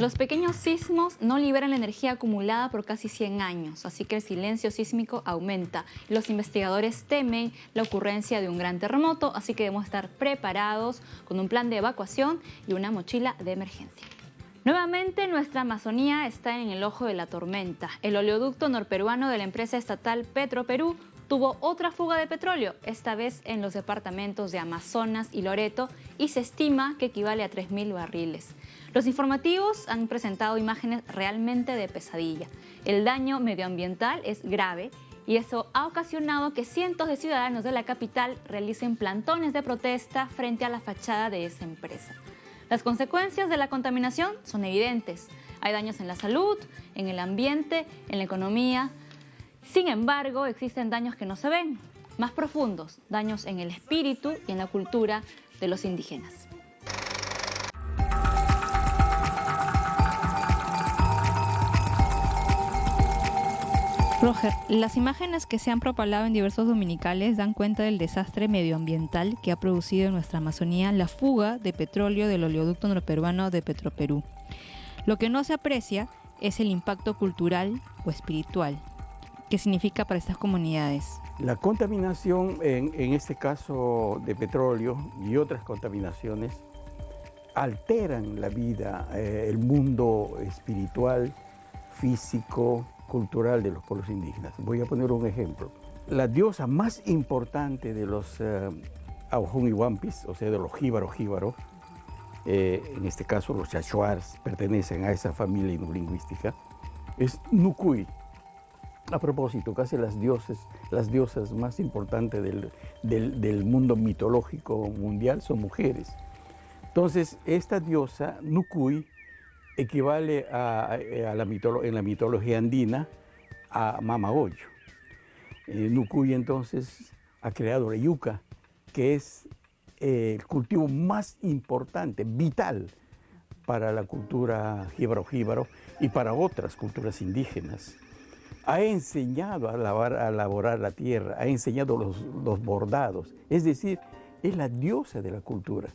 Los pequeños sismos no liberan la energía acumulada por casi 100 años, así que el silencio sísmico aumenta. Los investigadores temen la ocurrencia de un gran terremoto, así que debemos estar preparados con un plan de evacuación y una mochila de emergencia. Nuevamente, nuestra Amazonía está en el ojo de la tormenta. El oleoducto norperuano de la empresa estatal Petroperú tuvo otra fuga de petróleo, esta vez en los departamentos de Amazonas y Loreto, y se estima que equivale a 3.000 barriles. Los informativos han presentado imágenes realmente de pesadilla. El daño medioambiental es grave y eso ha ocasionado que cientos de ciudadanos de la capital realicen plantones de protesta frente a la fachada de esa empresa. Las consecuencias de la contaminación son evidentes. Hay daños en la salud, en el ambiente, en la economía. Sin embargo, existen daños que no se ven, más profundos, daños en el espíritu y en la cultura de los indígenas. Roger, las imágenes que se han propalado en diversos dominicales dan cuenta del desastre medioambiental que ha producido en nuestra Amazonía la fuga de petróleo del oleoducto norperuano de Petroperú. Lo que no se aprecia es el impacto cultural o espiritual. ¿Qué significa para estas comunidades? La contaminación, en este caso de petróleo y otras contaminaciones, alteran la vida, el mundo espiritual, físico, cultural de los pueblos indígenas. Voy a poner un ejemplo. La diosa más importante de los Aujún y Wampis, o sea, de los jíbaro, en este caso los chachuars pertenecen a esa familia lingüística, es Nucuy. A propósito, casi las diosas más importantes del mundo mitológico mundial son mujeres. Entonces, esta diosa, Nucuy, equivale en la mitología andina a Mama Oyo. Nucuy entonces ha creado la yuca, que es el cultivo más importante, vital, para la cultura jíbaro y para otras culturas indígenas. Ha enseñado a elaborar la tierra, ha enseñado los bordados, es decir, es la diosa de la cultura.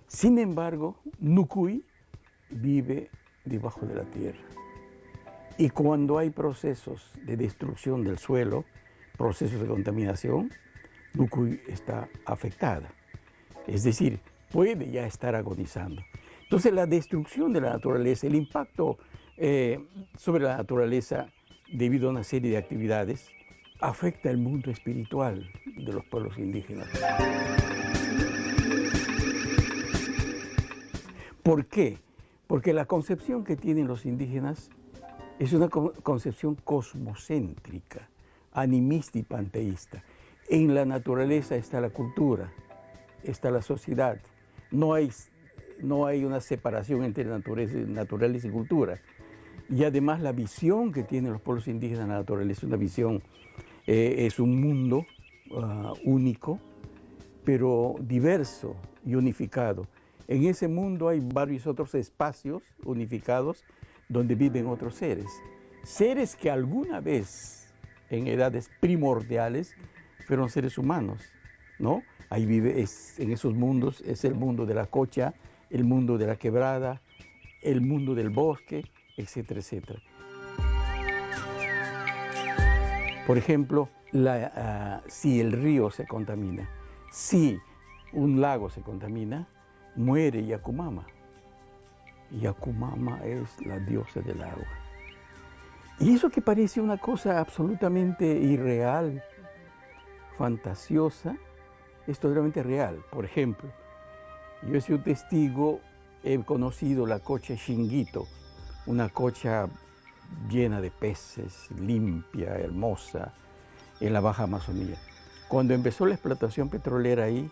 Sin embargo, Nucuy vive debajo de la tierra. Y cuando hay procesos de destrucción del suelo, procesos de contaminación, Nucuy está afectada. Es decir, puede ya estar agonizando. Entonces, la destrucción de la naturaleza, el impacto sobre la naturaleza debido a una serie de actividades, afecta el mundo espiritual de los pueblos indígenas. ¿Por qué? Porque la concepción que tienen los indígenas es una concepción cosmocéntrica, animista y panteísta. En la naturaleza está la cultura, está la sociedad. No hay una separación entre naturaleza y cultura. Y además la visión que tienen los pueblos indígenas de la naturaleza es una visión, es un mundo único, pero diverso y unificado. En ese mundo hay varios otros espacios unificados donde viven otros seres. Seres que alguna vez, en edades primordiales, fueron seres humanos, ¿no? Ahí vive, en esos mundos, es el mundo de la cocha, el mundo de la quebrada, el mundo del bosque, etcétera, etcétera. Por ejemplo, si el río se contamina, si un lago se contamina, muere Yacumama. Yacumama es la diosa del agua. Y eso que parece una cosa absolutamente irreal, fantasiosa, es totalmente real. Por ejemplo, yo he sido testigo, he conocido la cocha Xinguito, una cocha llena de peces, limpia, hermosa, en la Baja Amazonía. Cuando empezó la explotación petrolera ahí,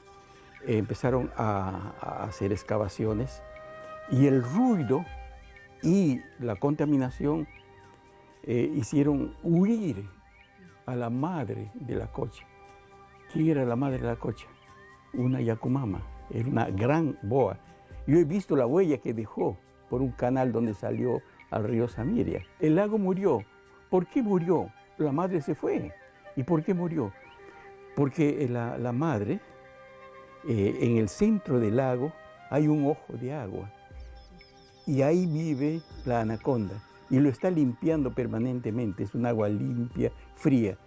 empezaron a hacer excavaciones y el ruido y la contaminación hicieron huir a la madre de la cocha. ¿Quién era la madre de la cocha? Una Yacumama, era una gran boa. Yo he visto la huella que dejó por un canal donde salió al río Samiria. El lago murió. ¿Por qué murió? La madre se fue. ¿Y por qué murió? Porque la madre, en el centro del lago, hay un ojo de agua. y ahí vive la anaconda y lo está limpiando permanentemente, es un agua limpia, fría.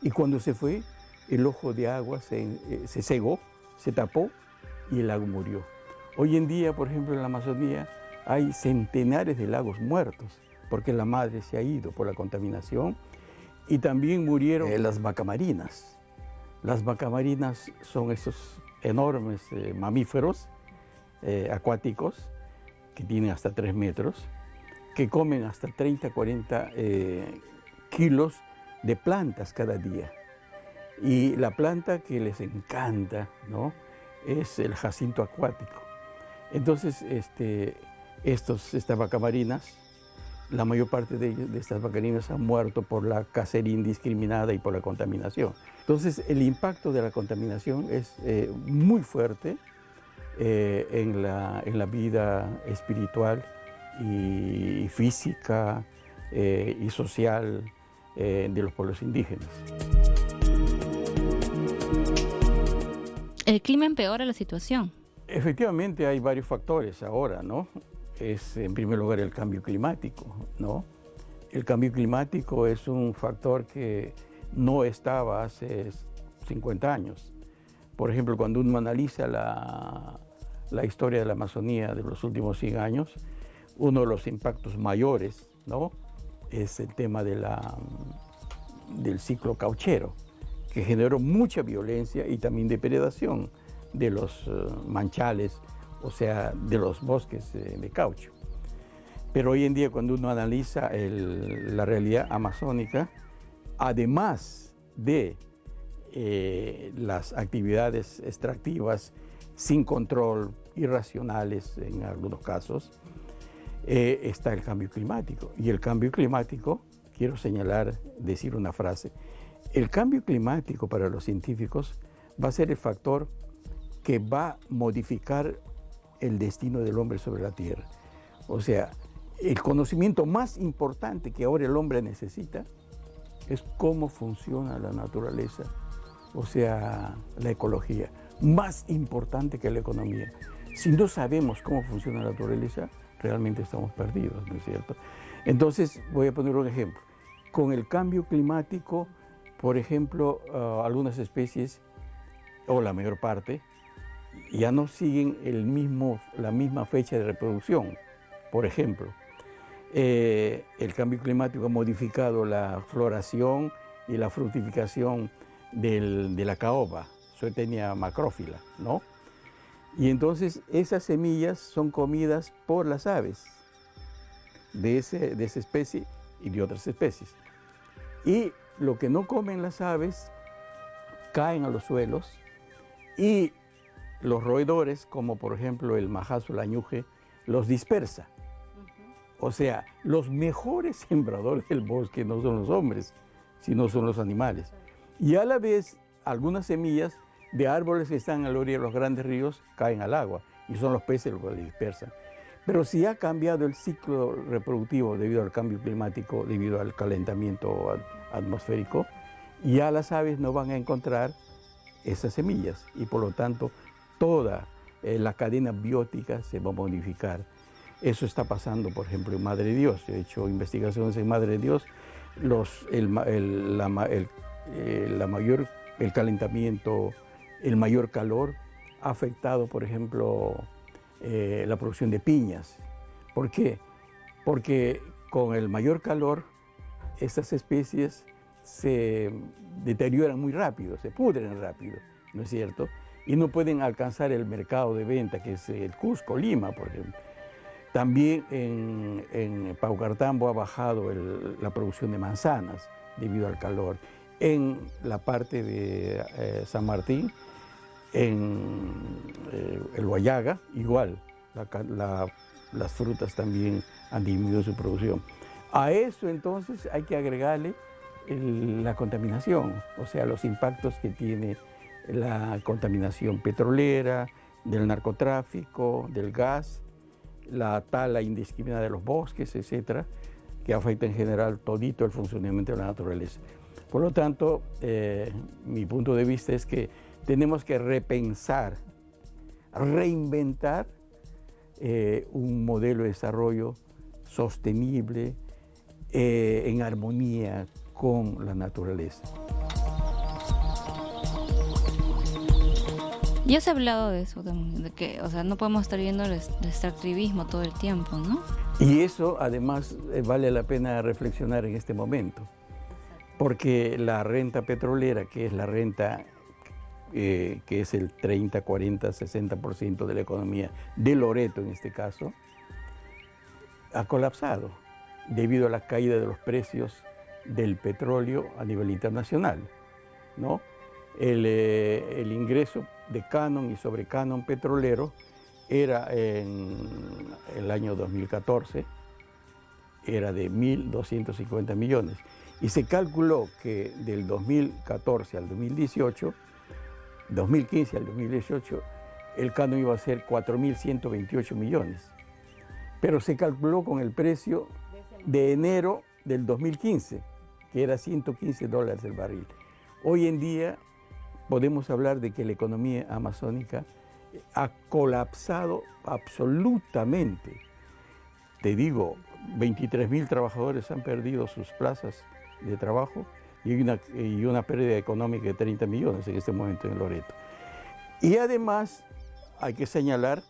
Y cuando se fue, el ojo de agua se cegó, se tapó y el lago murió. Hoy en día, por ejemplo, en la Amazonía hay centenares de lagos muertos porque la madre se ha ido por la contaminación y también murieron las vacas marinas. Las vacas marinas son esos enormes mamíferos acuáticos que tienen hasta 3 metros, que comen hasta 30, 40 kilos de plantas cada día. Y la planta que les encanta, ¿no?, es el jacinto acuático. Entonces, estas vacas marinas, la mayor parte de estas vacas marinas han muerto por la cacería indiscriminada y por la contaminación. Entonces, el impacto de la contaminación es muy fuerte en la vida espiritual y física y social de los pueblos indígenas. ¿El clima empeora la situación? Efectivamente hay varios factores ahora, ¿no? Es en primer lugar el cambio climático, ¿no? El cambio climático es un factor que no estaba hace 50 años. Por ejemplo, cuando uno analiza la historia de la Amazonía de los últimos 100 años, uno de los impactos mayores, ¿no?, es el tema del ciclo cauchero, que generó mucha violencia y también depredación de los manchales, o sea, de los bosques de caucho. Pero hoy en día, cuando uno analiza la realidad amazónica, además de las actividades extractivas sin control, irracionales en algunos casos, está el cambio climático. Y el cambio climático, quiero decir una frase, el cambio climático para los científicos va a ser el factor que va a modificar el destino del hombre sobre la Tierra. O sea, el conocimiento más importante que ahora el hombre necesita es cómo funciona la naturaleza, o sea, la ecología, más importante que la economía. Si no sabemos cómo funciona la naturaleza, realmente estamos perdidos, ¿no es cierto? Entonces, voy a poner un ejemplo. Con el cambio climático, por ejemplo, algunas especies, o la mayor parte, ya no siguen la misma fecha de reproducción. Por ejemplo, el cambio climático ha modificado la floración y la fructificación de la caoba, Suetenia macrófila, ¿no? Y entonces esas semillas son comidas por las aves de esa especie y de otras especies. Y lo que no comen las aves caen a los suelos y los roedores, como por ejemplo el majazo, el añuje, los dispersa. O sea, los mejores sembradores del bosque no son los hombres, sino son los animales. Y a la vez, algunas semillas de árboles que están a la orilla de los grandes ríos caen al agua y son los peces los que las dispersan. Pero si ha cambiado el ciclo reproductivo debido al cambio climático, debido al calentamiento atmosférico, ya las aves no van a encontrar esas semillas y por lo tanto toda la cadena biótica se va a modificar. Eso está pasando, por ejemplo, en Madre de Dios. He hecho investigaciones en Madre de Dios. El calentamiento, el mayor calor ha afectado, por ejemplo, la producción de piñas. ¿Por qué? Porque con el mayor calor, estas especies se deterioran muy rápido, se pudren rápido, ¿no es cierto? Y no pueden alcanzar el mercado de venta, que es el Cusco, Lima, por ejemplo. También en Paucartambo ha bajado la producción de manzanas debido al calor. En la parte de San Martín, en el Huallaga, igual, las frutas también han disminuido su producción. A eso entonces hay que agregarle la contaminación, o sea, los impactos que tiene la contaminación petrolera, del narcotráfico, del gas, la tala indiscriminada de los bosques, etcétera, que afecta en general todito el funcionamiento de la naturaleza. Por lo tanto, mi punto de vista es que tenemos que repensar, reinventar un modelo de desarrollo sostenible, en armonía con la naturaleza. Ya se ha hablado de eso, de que, o sea, no podemos estar viendo el extractivismo todo el tiempo, ¿no? Y eso, además, vale la pena reflexionar en este momento, porque la renta petrolera, que es la renta que es el 30, 40, 60% de la economía de Loreto en este caso, ha colapsado debido a la caída de los precios del petróleo a nivel internacional, ¿no? El ingreso de canon y sobrecanon petrolero era en el año 2014, era de 1.250 millones. Y se calculó que del 2014 al 2018, 2015 al 2018, el canon iba a ser 4.128 millones. Pero se calculó con el precio de enero del 2015, que era $115 el barril. Hoy en día podemos hablar de que la economía amazónica ha colapsado absolutamente. Te digo, 23.000 trabajadores han perdido sus plazas de trabajo y una pérdida económica de 30 millones en este momento en Loreto. Y además hay que señalar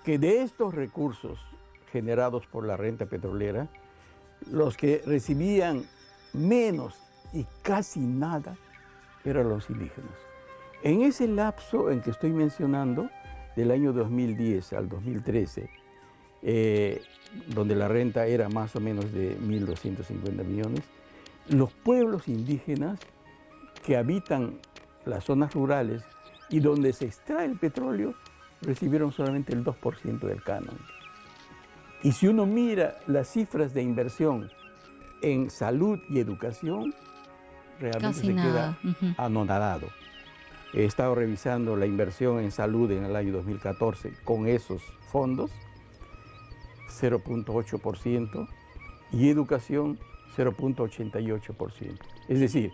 que de estos recursos generados por la renta petrolera, los que recibían menos y casi nada eran los indígenas. En ese lapso en que estoy mencionando, del año 2010 al 2013, donde la renta era más o menos de 1.250 millones, los pueblos indígenas que habitan las zonas rurales y donde se extrae el petróleo recibieron solamente el 2% del canon. Y si uno mira las cifras de inversión en salud y educación, realmente Casi se nada. queda anonadado. He estado revisando la inversión en salud en el año 2014 con esos fondos, 0.8%, y educación, 0.88%. Es decir,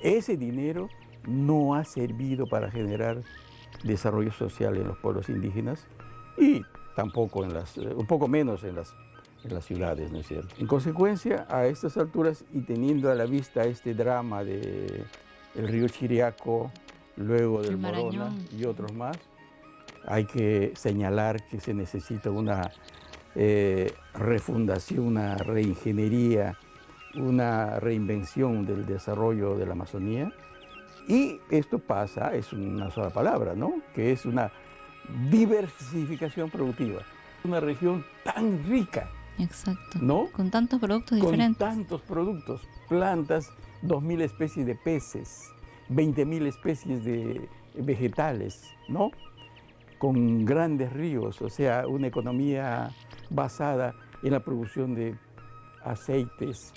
ese dinero no ha servido para generar desarrollo social en los pueblos indígenas y tampoco un poco menos en las ciudades, ¿no es cierto? En consecuencia, a estas alturas y teniendo a la vista este drama del río Chiriaco, luego del Morona y otros más, hay que señalar que se necesita una refundación, una reingeniería, una reinvención del desarrollo de la Amazonía. Y esto pasa, es una sola palabra, ¿no? Que es una diversificación productiva. Una región tan rica. Exacto. ¿No? Con tantos productos diferentes. Con tantos productos, plantas, 2.000 especies de peces, 20.000 especies de vegetales, ¿no? Con grandes ríos, o sea, una economía basada en la producción de aceites,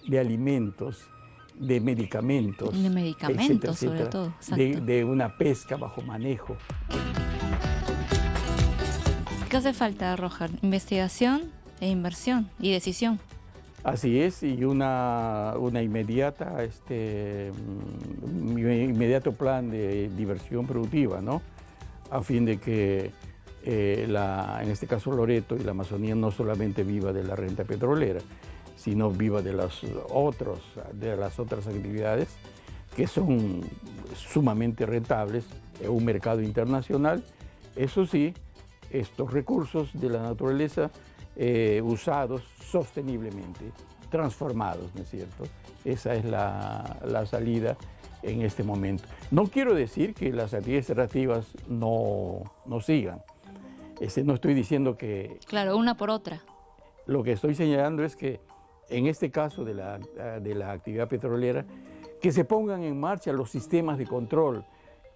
de alimentos, de medicamentos. De medicamentos, etcétera, sobre todo. De una pesca bajo manejo. ¿Qué hace falta, Roger? Investigación e inversión y decisión. Así es, y un inmediato plan de diversión productiva, ¿no? A fin de que en este caso Loreto y la Amazonía no solamente viva de la renta petrolera, sino viva de las otras actividades que son sumamente rentables en un mercado internacional. Eso sí, estos recursos de la naturaleza usados sosteniblemente, transformados, ¿no es cierto? Esa es la salida en este momento. No quiero decir que las actividades extractivas no sigan. No estoy diciendo que... Claro, una por otra. Lo que estoy señalando es que en este caso de la actividad petrolera, que se pongan en marcha los sistemas de control,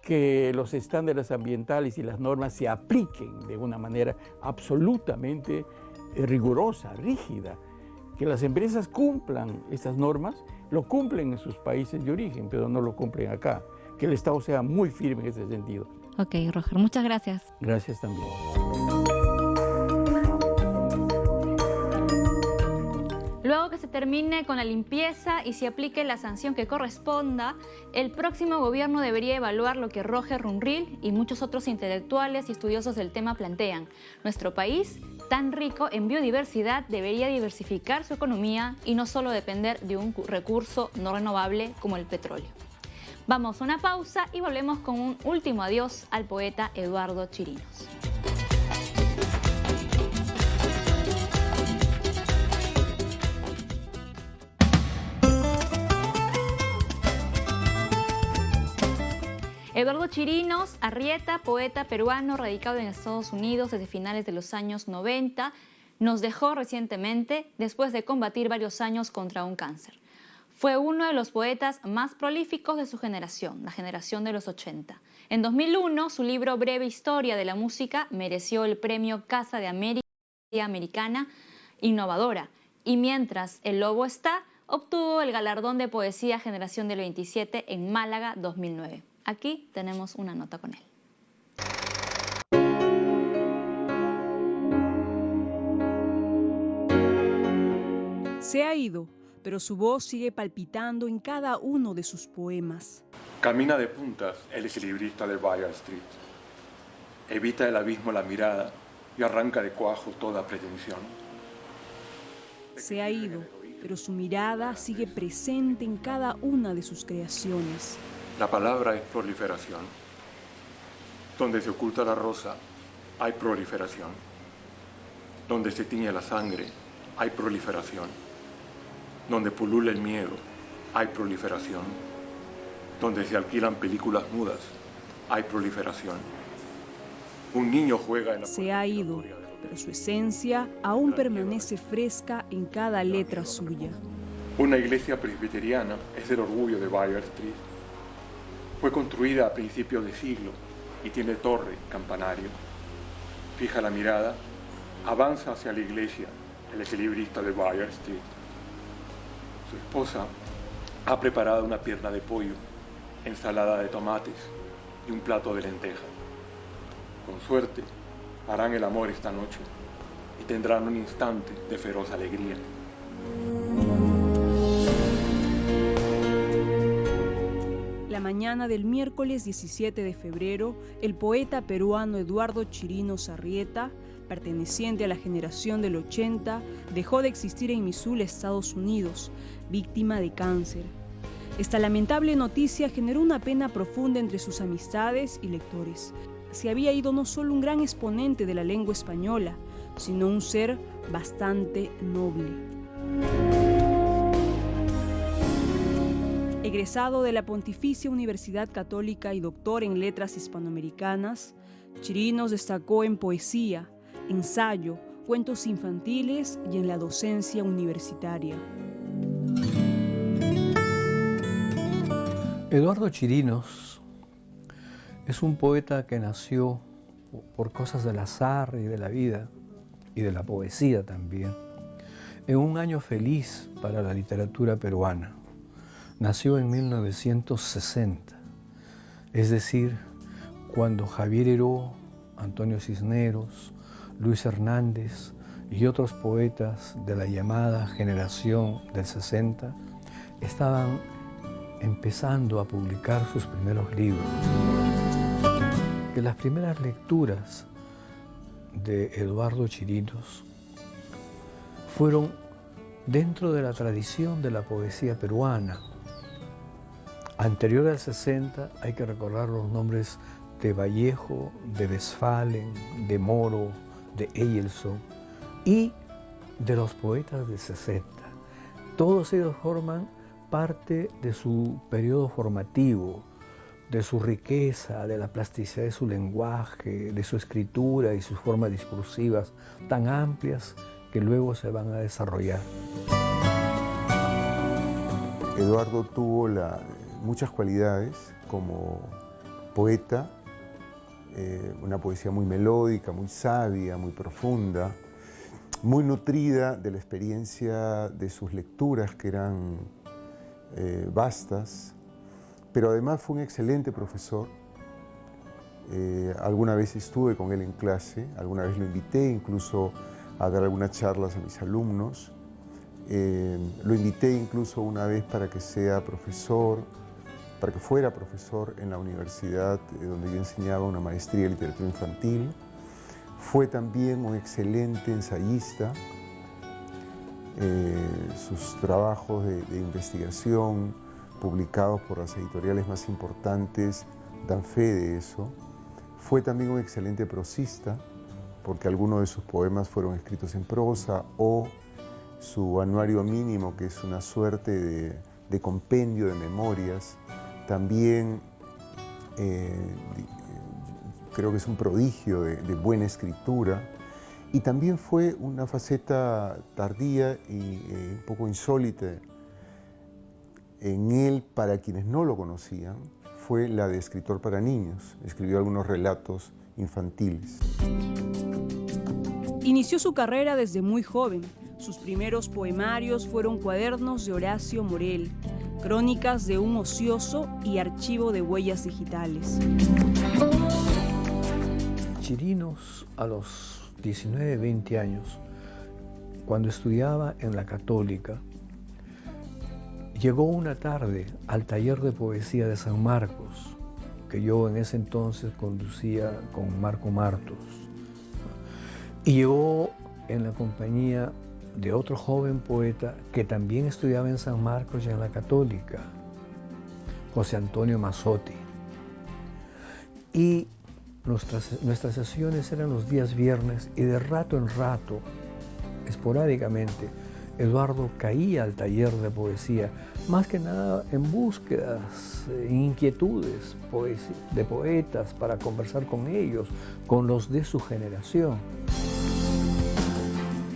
que los estándares ambientales y las normas se apliquen de una manera absolutamente rigurosa, rígida, que las empresas cumplan esas normas, lo cumplen en sus países de origen, pero no lo cumplen acá, que el Estado sea muy firme en ese sentido. Ok, Roger, muchas gracias. Gracias también. Luego que que se termine con la limpieza y se aplique la sanción que corresponda, el próximo gobierno debería evaluar lo que Roger Runrill y muchos otros intelectuales y estudiosos del tema plantean. Nuestro país, tan rico en biodiversidad, debería diversificar su economía y no solo depender de un recurso no renovable como el petróleo. Vamos a una pausa y volvemos con un último adiós al poeta Eduardo Chirinos. Eduardo Chirinos Arrieta, poeta peruano radicado en Estados Unidos desde finales de los años 90, nos dejó recientemente después de combatir varios años contra un cáncer. Fue uno de los poetas más prolíficos de su generación, la generación de los 80. En 2001, su libro Breve Historia de la Música mereció el premio Casa de América Americana Innovadora, y Mientras el Lobo está, obtuvo el galardón de poesía Generación del 27 en Málaga 2009. Aquí tenemos una nota con él. Se ha ido, pero su voz sigue palpitando en cada uno de sus poemas. Camina de puntas el equilibrista de Bayard Street. Evita el abismo la mirada y arranca de cuajo toda pretensión. Se ha ido, pero su mirada sigue presente en cada una de sus creaciones. La palabra es proliferación. Donde se oculta la rosa, hay proliferación. Donde se tiñe la sangre, hay proliferación. Donde pulula el miedo, hay proliferación. Donde se alquilan películas mudas, hay proliferación. Un niño juega en la... Se ha ido, pero su esencia aún permanece fresca en cada letra suya. Una iglesia presbiteriana es el orgullo de Bayard Street. Fue construida a principios de siglo y tiene torre, campanario. Fija la mirada, avanza hacia la iglesia, el equilibrista de Bayard Street. Su esposa ha preparado una pierna de pollo, ensalada de tomates y un plato de lentejas. Con suerte, harán el amor esta noche y tendrán un instante de feroz alegría. La mañana del miércoles 17 de febrero, el poeta peruano Eduardo Chirinos Arrieta, perteneciente a la generación del 80, dejó de existir en Missoula, Estados Unidos, víctima de cáncer. Esta lamentable noticia generó una pena profunda entre sus amistades y lectores. Se había ido no solo un gran exponente de la lengua española, sino un ser bastante noble. Egresado de la Pontificia Universidad Católica y doctor en letras hispanoamericanas, Chirinos destacó en poesía, ensayo, cuentos infantiles y en la docencia universitaria. Eduardo Chirinos es un poeta que nació por cosas del azar y de la vida y de la poesía también, en un año feliz para la literatura peruana. Nació en 1960, es decir, cuando Javier Heró, Antonio Cisneros, Luis Hernández y otros poetas de la llamada generación del 60 estaban empezando a publicar sus primeros libros. Que las primeras lecturas de Eduardo Chirinos fueron dentro de la tradición de la poesía peruana. Anterior al 60 hay que recordar los nombres de Vallejo, de Westphalen, de Moro, de Eyelson y de los poetas del 60. Todos ellos forman parte de su periodo formativo, de su riqueza, de la plasticidad de su lenguaje, de su escritura y sus formas discursivas tan amplias que luego se van a desarrollar. Eduardo tuvo muchas cualidades como poeta, una poesía muy melódica, muy sabia, muy profunda, muy nutrida de la experiencia de sus lecturas que eran vastas, pero además fue un excelente profesor. Alguna vez estuve con él en clase, alguna vez lo invité incluso a dar algunas charlas a mis alumnos, Lo invité incluso una vez para que fuera profesor en la universidad donde yo enseñaba una maestría de literatura infantil. Fue también un excelente ensayista. Sus trabajos de investigación publicados por las editoriales más importantes dan fe de eso. Fue también un excelente prosista, porque algunos de sus poemas fueron escritos en prosa, o su anuario mínimo, que es una suerte de compendio de memorias, también creo que es un prodigio de buena escritura. Y también fue una faceta tardía y un poco insólita en él, para quienes no lo conocían, fue la de escritor para niños. Escribió algunos relatos infantiles. Inició su carrera desde muy joven. Sus primeros poemarios fueron cuadernos de Horacio Morel, crónicas de un ocioso y archivo de huellas digitales. Chirinos, a los 19, 20 años, cuando estudiaba en la Católica, llegó una tarde al taller de poesía de San Marcos, que yo en ese entonces conducía con Marco Martos. Y llegó en la compañía de otro joven poeta que también estudiaba en San Marcos y en la Católica, José Antonio Mazzotti. Y nuestras sesiones eran los días viernes, y de rato en rato, esporádicamente, Eduardo caía al taller de poesía, más que nada en búsquedas, inquietudes de poetas, para conversar con ellos, con los de su generación.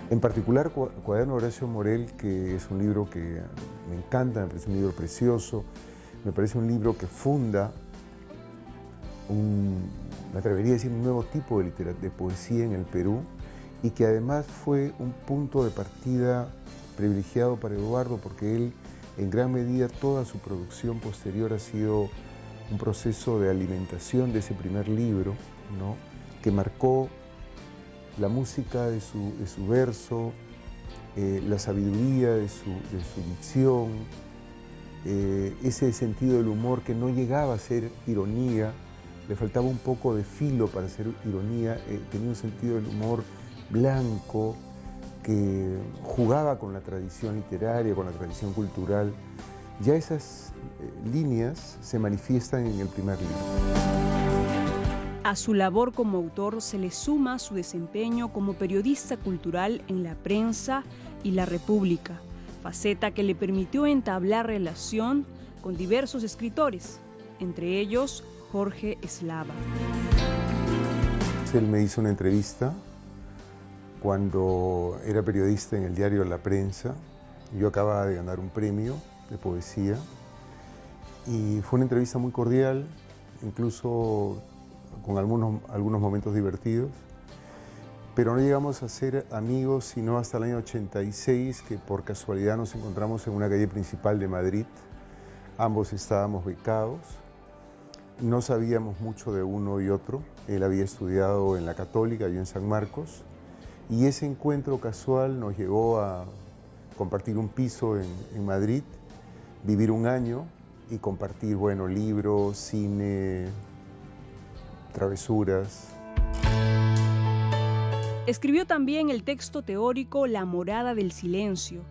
En particular, Cuaderno de Horacio Morel, que es un libro que me encanta, me parece un libro precioso, me parece un libro que funda me atrevería a decir, un nuevo tipo de poesía en el Perú, y que además fue un punto de partida privilegiado para Eduardo, porque él, en gran medida, toda su producción posterior ha sido un proceso de alimentación de ese primer libro, ¿no?, que marcó la música de su verso, la sabiduría de su dicción, ese sentido del humor que no llegaba a ser ironía, le faltaba un poco de filo para ser ironía, tenía un sentido del humor blanco, que jugaba con la tradición literaria, con la tradición cultural. Ya esas líneas se manifiestan en el primer libro. A su labor como autor se le suma su desempeño como periodista cultural en La Prensa y La República, faceta que le permitió entablar relación con diversos escritores, entre ellos Jorge Eslava. Él me hizo una entrevista cuando era periodista en el diario La Prensa. Yo acababa de ganar un premio de poesía y fue una entrevista muy cordial, incluso con algunos momentos divertidos, pero no llegamos a ser amigos sino hasta el año 86, que por casualidad nos encontramos en una calle principal de Madrid. Ambos estábamos becados, no sabíamos mucho de uno y otro. Él había estudiado en la Católica, yo en San Marcos, y ese encuentro casual nos llevó a compartir un piso en Madrid, vivir un año y compartir, bueno, libros, cine, travesuras. Escribió también el texto teórico La Morada del Silencio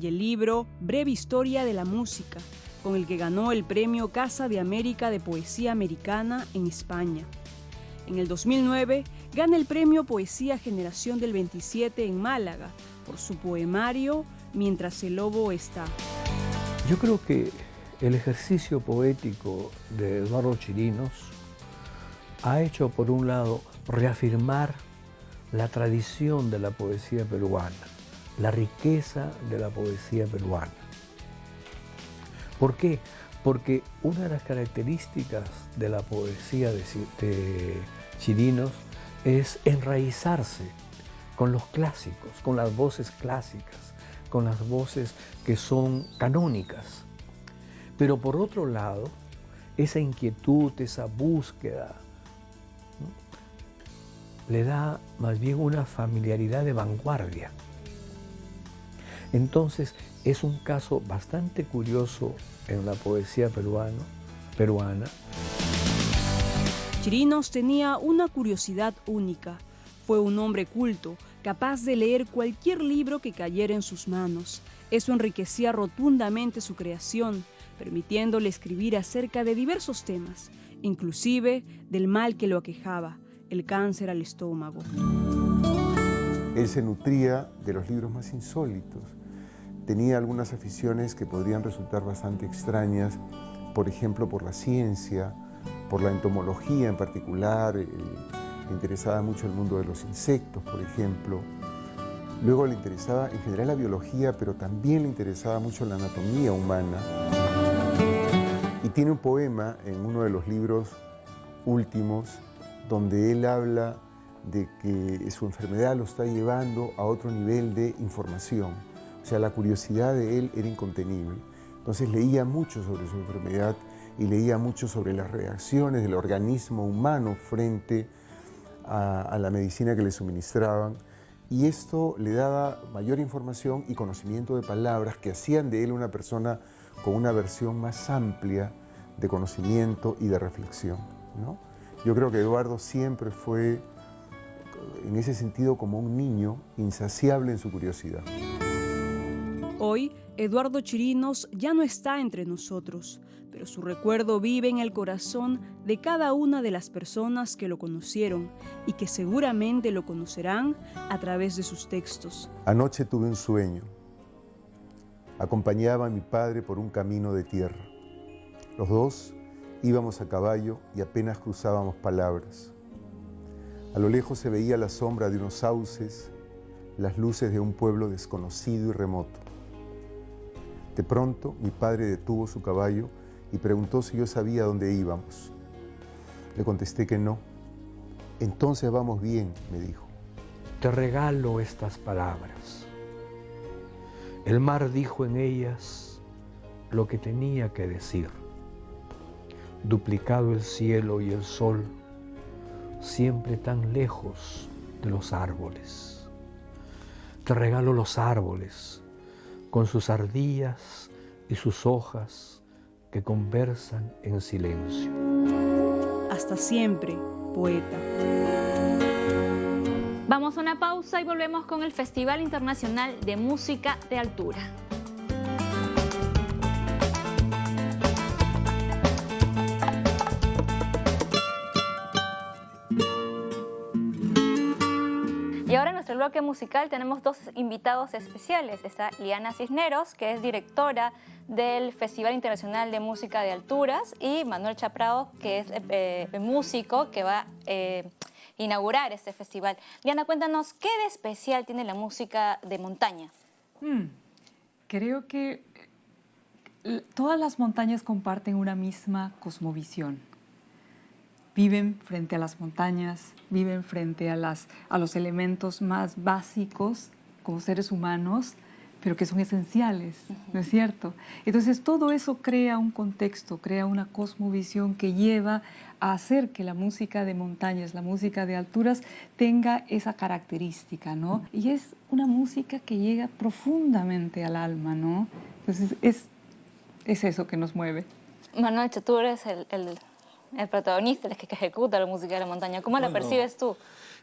y el libro Breve Historia de la Música, con el que ganó el premio Casa de América de Poesía Americana en España. En el 2009 gana el premio Poesía Generación del 27 en Málaga por su poemario Mientras el lobo está. Yo creo que el ejercicio poético de Eduardo Chirinos ha hecho, por un lado, reafirmar la tradición de la poesía peruana, la riqueza de la poesía peruana. ¿Por qué? Porque una de las características de la poesía de Chirinos es enraizarse con los clásicos, con las voces clásicas, con las voces que son canónicas. Pero por otro lado, esa inquietud, esa búsqueda, ¿no?, le da más bien una familiaridad de vanguardia. Entonces, es un caso bastante curioso en la poesía peruana. Chirinos tenía una curiosidad única. Fue un hombre culto, capaz de leer cualquier libro que cayera en sus manos. Eso enriquecía rotundamente su creación, permitiéndole escribir acerca de diversos temas, inclusive del mal que lo aquejaba, el cáncer al estómago. Él se nutría de los libros más insólitos. Tenía algunas aficiones que podrían resultar bastante extrañas, por ejemplo, por la ciencia, por la entomología en particular. Le interesaba mucho el mundo de los insectos, por ejemplo. Luego le interesaba en general la biología, pero también le interesaba mucho la anatomía humana. Y tiene un poema en uno de los libros últimos donde él habla de que su enfermedad lo está llevando a otro nivel de información. O sea, la curiosidad de él era incontenible. Entonces leía mucho sobre su enfermedad y leía mucho sobre las reacciones del organismo humano frente a la medicina que le suministraban. Y esto le daba mayor información y conocimiento de palabras que hacían de él una persona con una versión más amplia de conocimiento y de reflexión, ¿no? Yo creo que Eduardo siempre fue, en ese sentido, como un niño insaciable en su curiosidad. Hoy, Eduardo Chirinos ya no está entre nosotros, pero su recuerdo vive en el corazón de cada una de las personas que lo conocieron y que seguramente lo conocerán a través de sus textos. Anoche tuve un sueño. Acompañaba a mi padre por un camino de tierra. Los dos íbamos a caballo y apenas cruzábamos palabras. A lo lejos se veía la sombra de unos sauces, las luces de un pueblo desconocido y remoto. De pronto, mi padre detuvo su caballo y preguntó si yo sabía dónde íbamos. Le contesté que no. Entonces vamos bien, me dijo. Te regalo estas palabras. El mar dijo en ellas lo que tenía que decir. Duplicado el cielo y el sol, siempre tan lejos de los árboles. Te regalo los árboles, con sus ardillas y sus hojas que conversan en silencio. Hasta siempre, poeta. Vamos a una pausa y volvemos con el Festival Internacional de Música de Altura. Y ahora en nuestro bloque musical tenemos dos invitados especiales. Está Liana Cisneros, que es directora del Festival Internacional de Música de Alturas, y Manuel Chaprao, que es músico que va a inaugurar este festival. Liana, cuéntanos, ¿qué de especial tiene la música de montaña? Creo que todas las montañas comparten una misma cosmovisión. Viven frente a las montañas, viven frente a los elementos más básicos como seres humanos, pero que son esenciales, ¿no es cierto? Entonces todo eso crea un contexto, crea una cosmovisión que lleva a hacer que la música de montañas, la música de alturas, tenga esa característica, ¿no? Y es una música que llega profundamente al alma, ¿no? Entonces es eso que nos mueve. Manuel, tú eres el protagonista, el que ejecuta la música de la montaña. ¿Cómo la percibes tú?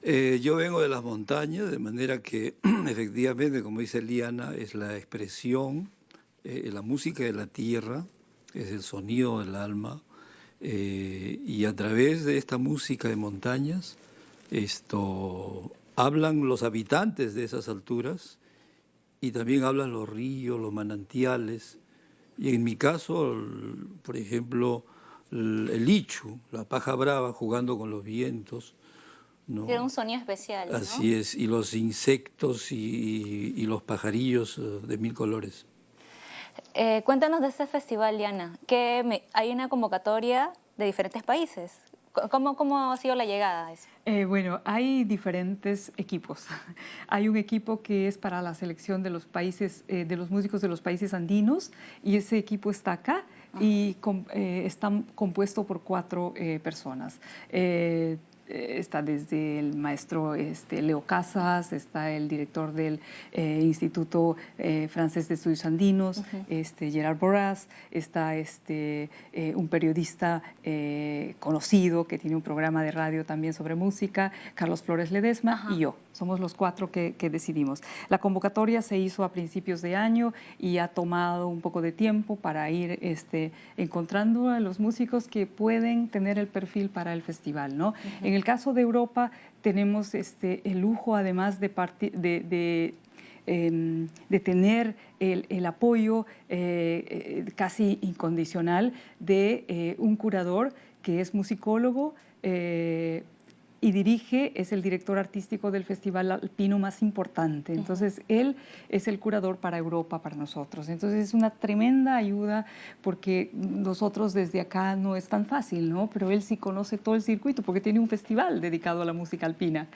Yo vengo de las montañas, de manera que efectivamente, como dice Liana, es la expresión, la música de la tierra, es el sonido del alma, y a través de esta música de montañas, hablan los habitantes de esas alturas y también hablan los ríos, los manantiales, y en mi caso, por ejemplo, el lichu, la paja brava jugando con los vientos, ¿no? Tiene un sonido especial, ¿no? Así es, y los insectos y los pajarillos de mil colores. Cuéntanos de este festival, Liana, que hay una convocatoria de diferentes países. ¿Cómo ha sido la llegada a eso? Bueno, hay diferentes equipos. Hay un equipo que es para la selección de los países, de los músicos de los países andinos, y ese equipo está acá y está compuesto por 4 personas. está desde el maestro Leo Casas, está el director del Instituto Francés de Estudios Andinos, Gerard Borras, está un periodista conocido que tiene un programa de radio también sobre música, Carlos Flores Ledesma, y yo. Somos los 4 que decidimos. La convocatoria se hizo a principios de año y ha tomado un poco de tiempo para ir encontrando a los músicos que pueden tener el perfil para el festival, ¿no? En el caso de Europa tenemos el lujo, además de tener el apoyo casi incondicional de un curador que es musicólogo y es el director artístico del festival alpino más importante. Entonces, él es el curador para Europa, para nosotros. Entonces, es una tremenda ayuda porque nosotros desde acá no es tan fácil, ¿no? Pero él sí conoce todo el circuito porque tiene un festival dedicado a la música alpina.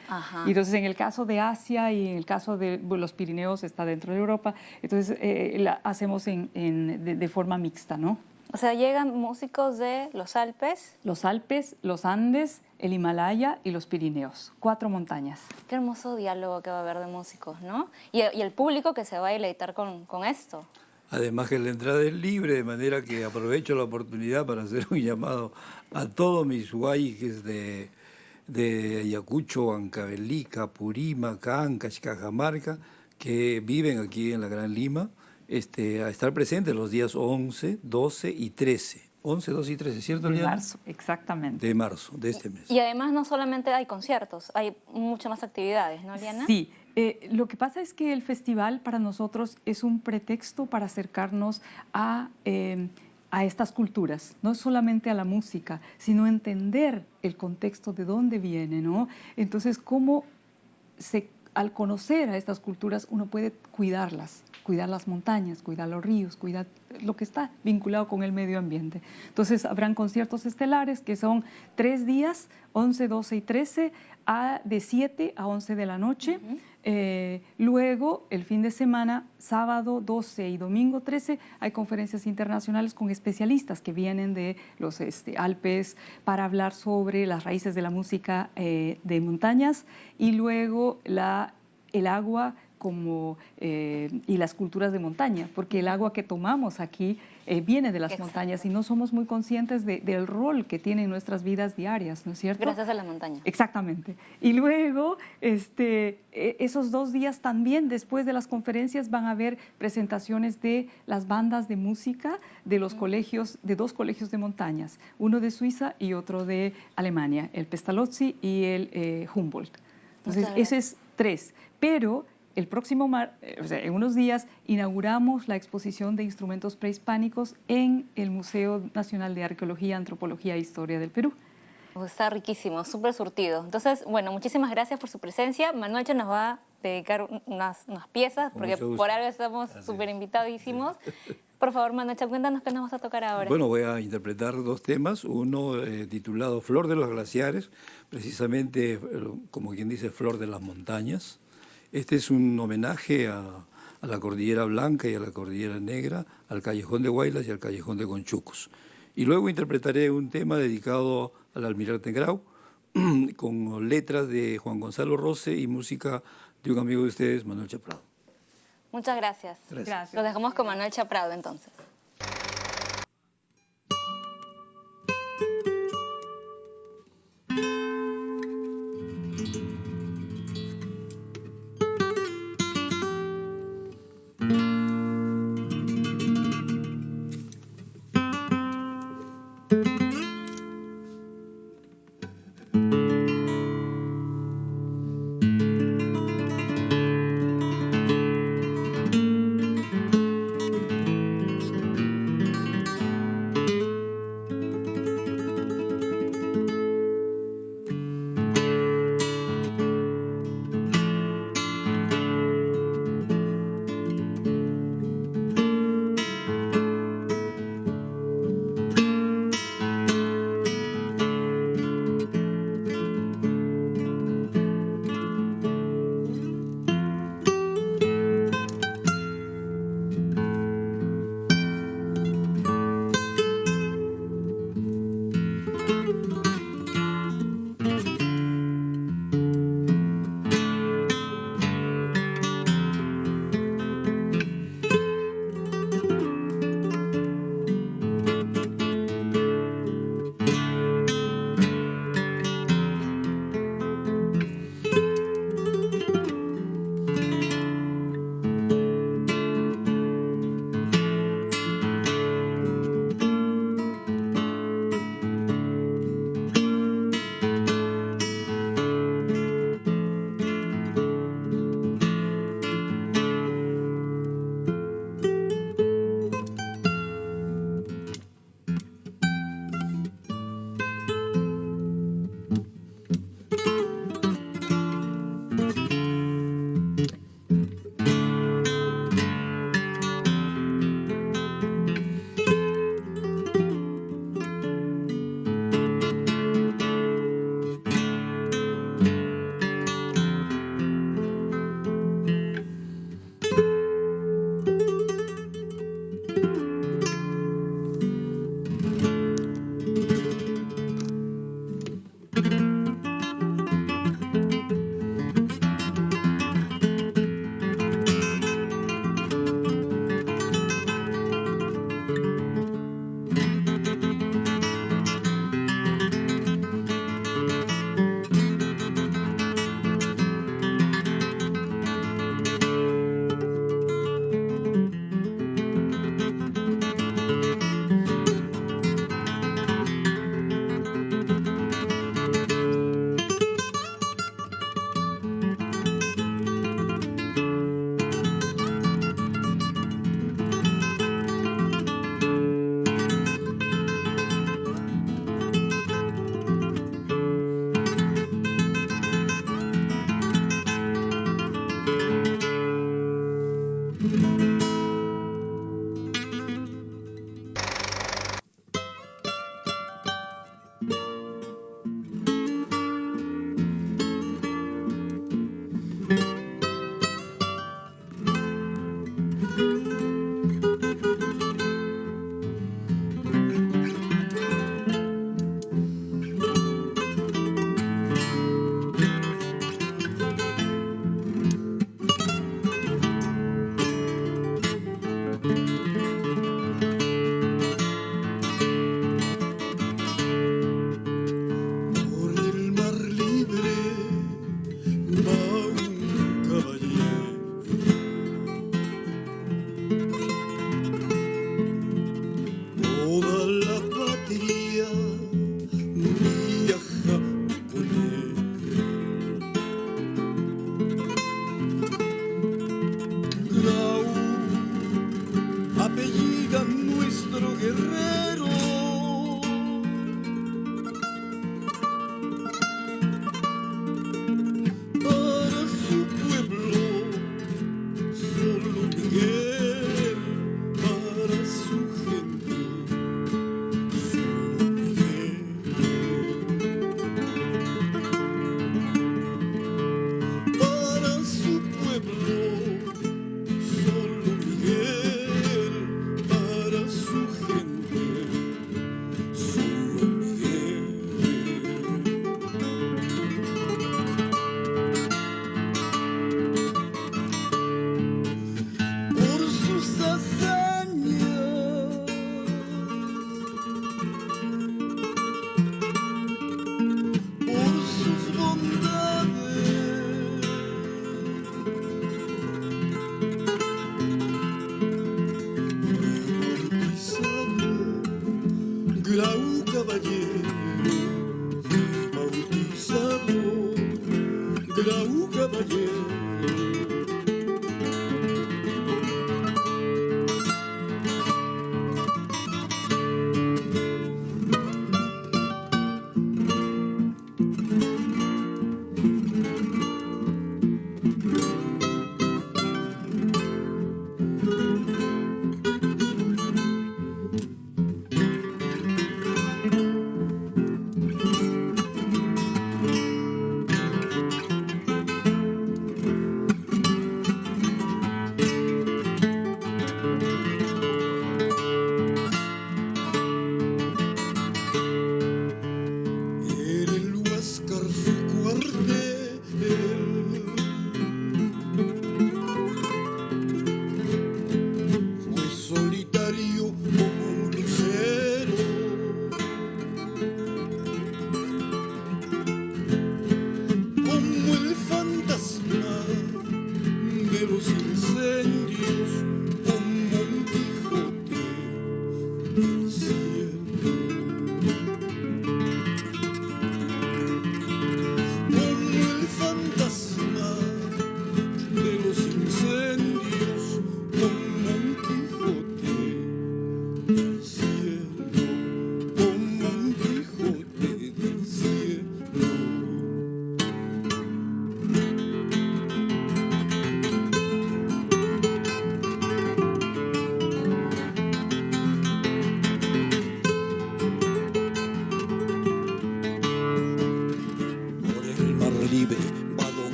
Y entonces, en el caso de Asia y en el caso de los Pirineos está dentro de Europa. Entonces, la hacemos de forma mixta, ¿no? O sea, llegan músicos de los Alpes. Los Alpes, los Andes, el Himalaya y los Pirineos. 4 montañas. Qué hermoso diálogo que va a haber de músicos, ¿no? Y el público que se va a deleitar con esto. Además que la entrada es libre, de manera que aprovecho la oportunidad para hacer un llamado a todos mis guayques de Ayacucho, Huancavelica, Purímac, Ancash, Cajamarca, que viven aquí en la Gran Lima, a estar presentes los días 11, 12 y 13. 11, 12 y 13, ¿cierto, Liana? De marzo, exactamente. De marzo, de este mes. Y además no solamente hay conciertos, hay muchas más actividades, ¿no, Liana? Sí. Lo que pasa es que el festival para nosotros es un pretexto para acercarnos a estas culturas, no solamente a la música, sino entender el contexto de dónde viene, ¿no? Entonces, al conocer a estas culturas uno puede cuidarlas, cuidar las montañas, cuidar los ríos, cuidar lo que está vinculado con el medio ambiente. Entonces habrán conciertos estelares que son 3 días, 11, 12 y 13, de 7 a 11 de la noche. Luego, el fin de semana, sábado 12 y domingo 13, hay conferencias internacionales con especialistas que vienen de los Alpes para hablar sobre las raíces de la música de montañas y luego el agua y las culturas de montaña, porque el agua que tomamos aquí viene de las montañas y no somos muy conscientes del rol que tiene en nuestras vidas diarias, ¿no es cierto? Gracias a la montaña. Exactamente. Y luego, esos 2 días también, después de las conferencias, van a haber presentaciones de las bandas de música de los colegios, de 2 colegios de montañas, uno de Suiza y otro de Alemania, el Pestalozzi y el Humboldt. Entonces, ese es 3. Pero el próximo en unos días inauguramos la exposición de instrumentos prehispánicos en el Museo Nacional de Arqueología, Antropología e Historia del Perú. Está riquísimo, súper surtido. Entonces, bueno, muchísimas gracias por su presencia. Manuelcha nos va a dedicar unas piezas, porque por algo estamos súper invitadísimos. Por favor, Manuelcha, cuéntanos qué nos vas a tocar ahora. Bueno, voy a interpretar 2 temas. Uno titulado Flor de los Glaciares, precisamente, como quien dice, Flor de las Montañas. Este es un homenaje a la Cordillera Blanca y a la Cordillera Negra, al Callejón de Huaylas y al Callejón de Conchucos. Y luego interpretaré un tema dedicado al Almirante Grau, con letras de Juan Gonzalo Rose y música de un amigo de ustedes, Manuelcha Prado. Muchas gracias. Gracias. Los dejamos con Manuelcha Prado entonces.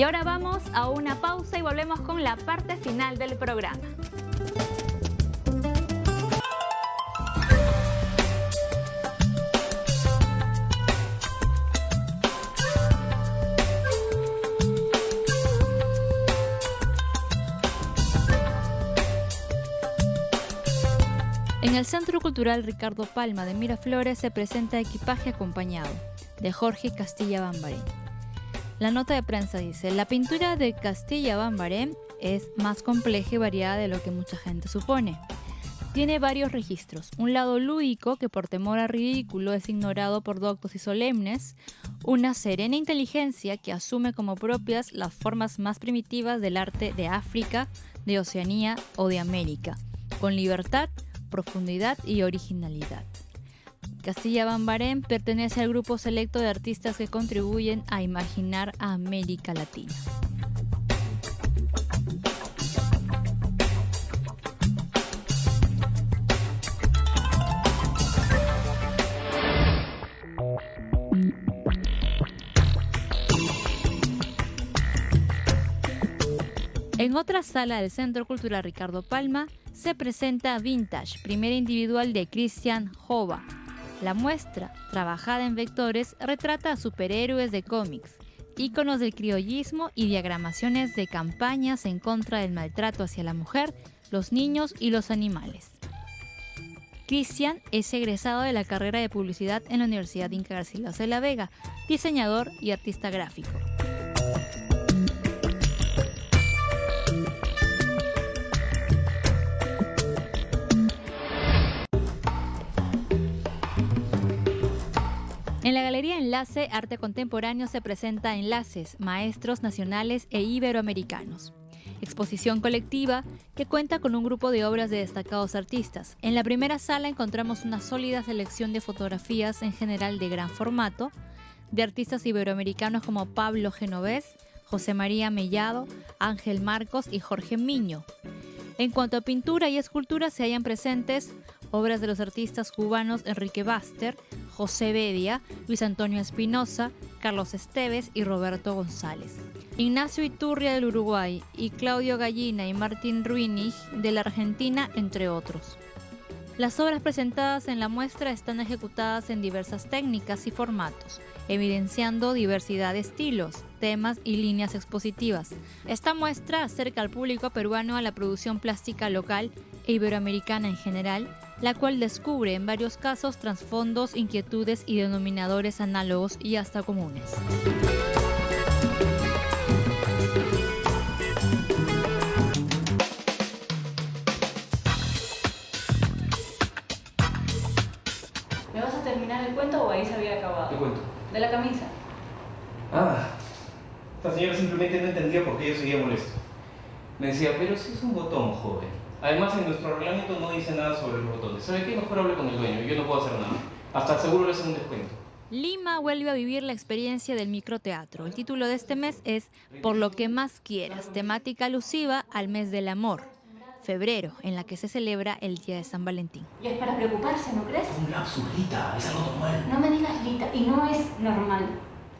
Y ahora vamos a una pausa y volvemos con la parte final del programa. el Centro Cultural Ricardo Palma de Miraflores se presenta Equipaje Acompañado, de Jorge Castilla Bambarén. La nota de prensa dice: la pintura de Castilla Bambarén es más compleja y variada de lo que mucha gente supone. Tiene varios registros, un lado lúdico que por temor a ridículo es ignorado por doctos y solemnes, una serena inteligencia que asume como propias las formas más primitivas del arte de África, de Oceanía o de América, con libertad, profundidad y originalidad. Castilla Bambarén pertenece al grupo selecto de artistas que contribuyen a imaginar a América Latina. En otra sala del Centro Cultural Ricardo Palma se presenta Vintage, primera individual de Christian Jova. La muestra, trabajada en vectores, retrata a superhéroes de cómics, íconos del criollismo y diagramaciones de campañas en contra del maltrato hacia la mujer, los niños y los animales. Christian es egresado de la carrera de publicidad en la Universidad Inca Garcilaso de la Vega, diseñador y artista gráfico. En la Galería Enlace Arte Contemporáneo se presenta Enlaces, Maestros Nacionales e Iberoamericanos. Exposición colectiva que cuenta con un grupo de obras de destacados artistas. En la primera sala encontramos una sólida selección de fotografías en general de gran formato, de artistas iberoamericanos como Pablo Genovés, José María Mellado, Ángel Marcos y Jorge Miño. En cuanto a pintura y escultura se hallan presentes obras de los artistas cubanos Enrique Baster, José Bedia, Luis Antonio Espinosa, Carlos Esteves y Roberto González. Ignacio Iturria del Uruguay y Claudio Gallina y Martín Ruinig de la Argentina, entre otros. Las obras presentadas en la muestra están ejecutadas en diversas técnicas y formatos, evidenciando diversidad de estilos, temas y líneas expositivas. Esta muestra acerca al público peruano a la producción plástica local e iberoamericana en general, la cual descubre en varios casos trasfondos, inquietudes y denominadores análogos y hasta comunes. ¿Me vas a terminar el cuento o ahí se había acabado? ¿Qué cuento? De la camisa. Esta señora simplemente no entendía por qué yo seguía molesto. Me decía, pero si es un botón, joven. Además, en nuestro reglamento no dice nada sobre los botones. ¿Sabe qué? Mejor hable con el dueño, yo no puedo hacer nada. Hasta seguro le hacen un descuento. Lima vuelve a vivir la experiencia del microteatro. El título de este mes es Por lo que más quieras, temática alusiva al mes del amor, febrero, en la que se celebra el Día de San Valentín. Y es para preocuparse, ¿no crees? Un lapsus, Lita, es algo normal. No me digas Lita, y no es normal.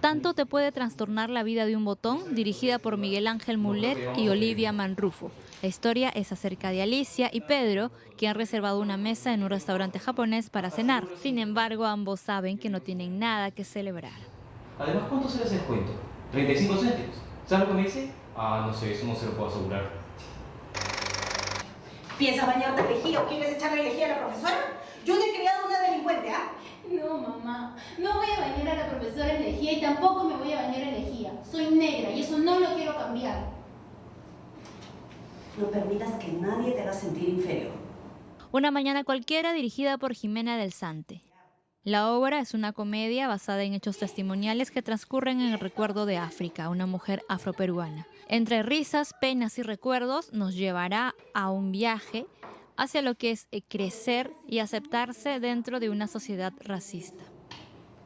Tanto te puede trastornar la vida de un botón, dirigida por Miguel Ángel Mulet y Olivia Manrufo. La historia es acerca de Alicia y Pedro, que han reservado una mesa en un restaurante japonés para cenar. Sin embargo, ambos saben que no tienen nada que celebrar. Además, ¿cuánto será ese descuento? 35 céntimos. ¿Sabes lo que me dice? No sé, eso no se lo puedo asegurar. ¿Piensas bañarte de lejía o quieres echarle lejía a la profesora? Yo no he criado una delincuente, ¿ah? No, mamá. No voy a bañar a la profesora en lejía y tampoco me voy a bañar en lejía. Soy negra y eso no lo quiero cambiar. No permitas que nadie te haga sentir inferior. Una mañana cualquiera, dirigida por Jimena del Sante. La obra es una comedia basada en hechos testimoniales que transcurren en el recuerdo de África, una mujer afroperuana. Entre risas, penas y recuerdos nos llevará a un viaje hacia lo que es crecer y aceptarse dentro de una sociedad racista.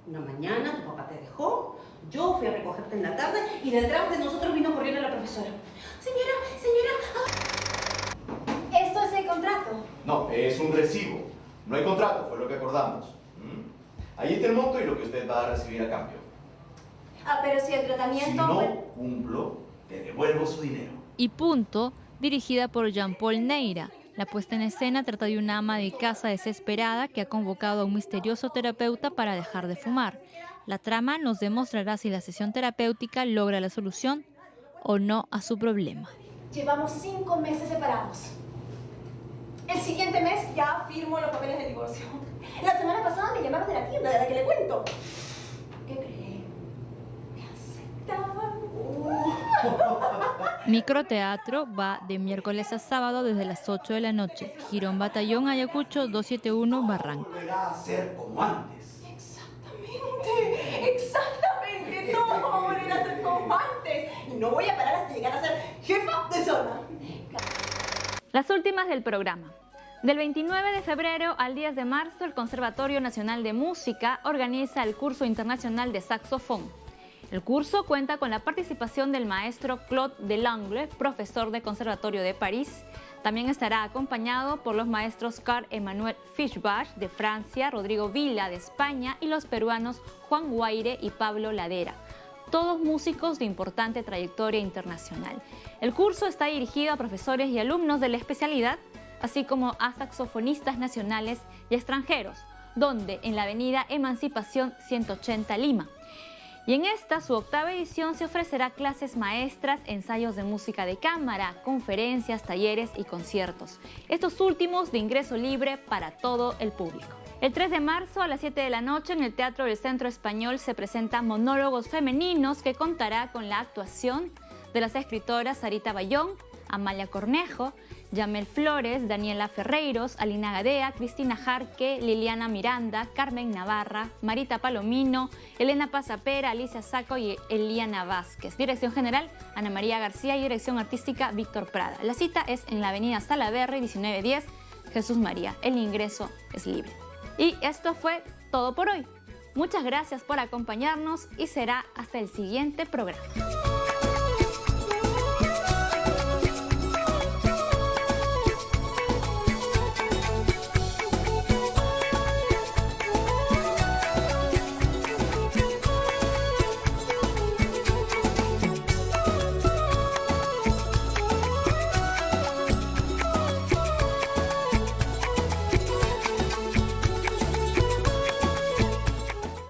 Una mañana tu papá te dejó, yo fui a recogerte en la tarde y detrás de nosotros vino corriendo la profesora. Señora. Esto es el contrato. No, es un recibo. No hay contrato, fue lo que acordamos. Ahí está el monto y lo que usted va a recibir a cambio. Pero si el tratamiento... Si no cumplo, te devuelvo su dinero. Y Punto, dirigida por Jean-Paul Neira. La puesta en escena trata de una ama de casa desesperada que ha convocado a un misterioso terapeuta para dejar de fumar. La trama nos demostrará si la sesión terapéutica logra la solución o no a su problema. Llevamos 5 meses separados. El siguiente mes ya firmo los papeles de divorcio. La semana pasada me llamaron de la tienda de la que le cuento. ¿Qué cree? Me aceptaban. Microteatro va de miércoles a sábado desde las 8 de la noche. Girón Batallón, Ayacucho, 271 Barranco. Volverá a ser como antes. Exactamente. No va a volver a ser como antes. Y no voy a parar hasta llegar a ser jefa de zona. Las últimas del programa. Del 29 de febrero al 10 de marzo, el Conservatorio Nacional de Música organiza el curso internacional de saxofón. El curso cuenta con la participación del maestro Claude Delangle, profesor de Conservatorio de París. También estará acompañado por los maestros Carl-Emmanuel Fischbach de Francia, Rodrigo Vila de España y los peruanos Juan Guaire y Pablo Ladera, todos músicos de importante trayectoria internacional. El curso está dirigido a profesores y alumnos de la especialidad, así como a saxofonistas nacionales y extranjeros, donde en la avenida Emancipación 180 Lima. Y en esta, su octava edición, se ofrecerá clases maestras, ensayos de música de cámara, conferencias, talleres y conciertos. Estos últimos de ingreso libre para todo el público. El 3 de marzo a las 7 de la noche en el Teatro del Centro Español se presentan Monólogos Femeninos, que contará con la actuación de las escritoras Sarita Bayón, Amalia Cornejo, Yamel Flores, Daniela Ferreiros, Alina Gadea, Cristina Jarque, Liliana Miranda, Carmen Navarra, Marita Palomino, Elena Pasapera, Alicia Saco y Eliana Vázquez. Dirección general, Ana María García, y dirección artística, Víctor Prada. La cita es en la avenida Salaverry, 1910, Jesús María. El ingreso es libre. Y esto fue todo por hoy. Muchas gracias por acompañarnos y será hasta el siguiente programa.